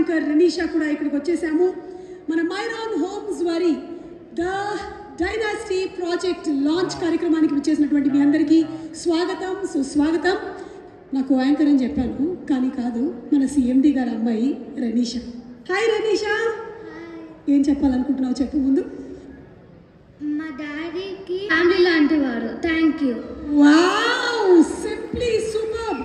Anchor రెనీషా కూడా ఇక్కడికి వచ్చేసాము. మన మైరాన్ హోమ్స్ వారి ద డైనాసిటీ ప్రాజెక్ట్ లాంచ్ కార్యక్రమానికి వచ్చేసినటువంటి మీ అందరికీ స్వాగతం, సుస్వాగతం. నాకు యాంకర్ అని చెప్పాను, కానీ కాదు, మన సిఎండి గారి అమ్మాయి రెనీషా. హాయ్ రెనీషా, ఏం చెప్పాలనుకుంటున్నావు చెప్పు ముందు. మా డాడీకి ఫ్యామిలీ లాంటి వారు. Thank you. Wow, simply super.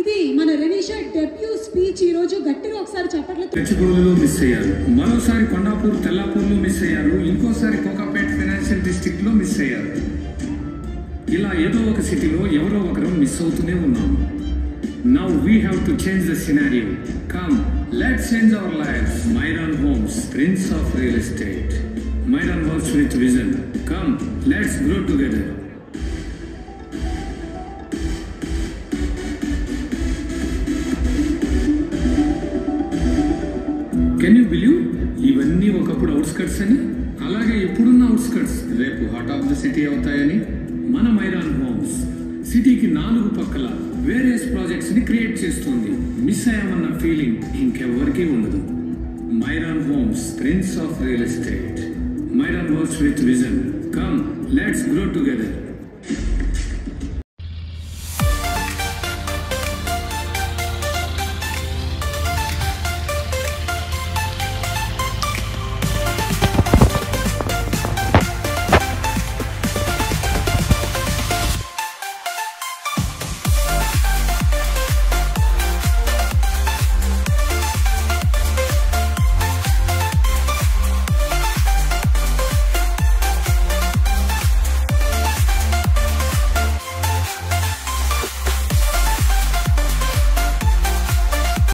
ఇది మన రెనీషా డెబ్యూ స్పీచ్. ఈ రోజు గట్టిగా ఒకసారి చప్పట్లతో. పెచ్చగోలులో మిస్ అయ్యారు, మరోసారి కొండాపూర్ తెల్లాపూర్లో మిస్ అయ్యారు, ఇంకోసారి కోకాపేట్ ఫైనాన్షియల్ డిస్ట్రిక్ట్ లో మిస్ అయ్యారు. ఇలా ఏదో ఒక సిటీలో ఎవరో ఒకరు మిస్ అవుతూనే ఉన్నాం. Now we have to change the scenario. Come, let's change our lives. Myran Homes, Prince of Real Estate. Myran works with vision. Come, let's grow together. Can you believe? ఇవన్నీ ఒకప్పుడు అవుట్స్కట్స్ అని, అలాగే ఇప్పుడున్న outskirts రేపు heart of the city అవుతాయని. మన మైరాన్ homes సిటీకి 4 పక్కల వేరియస్ ప్రాజెక్ట్స్ ని క్రియేట్ చేస్తుంది. మిస్ అయ్యామన్న ఫీలింగ్ ఇంకెవ్వరికీ ఉండదు. మైరాన్ homes, prince of real estate. మైరాన్ works with vision. Come, let's grow together.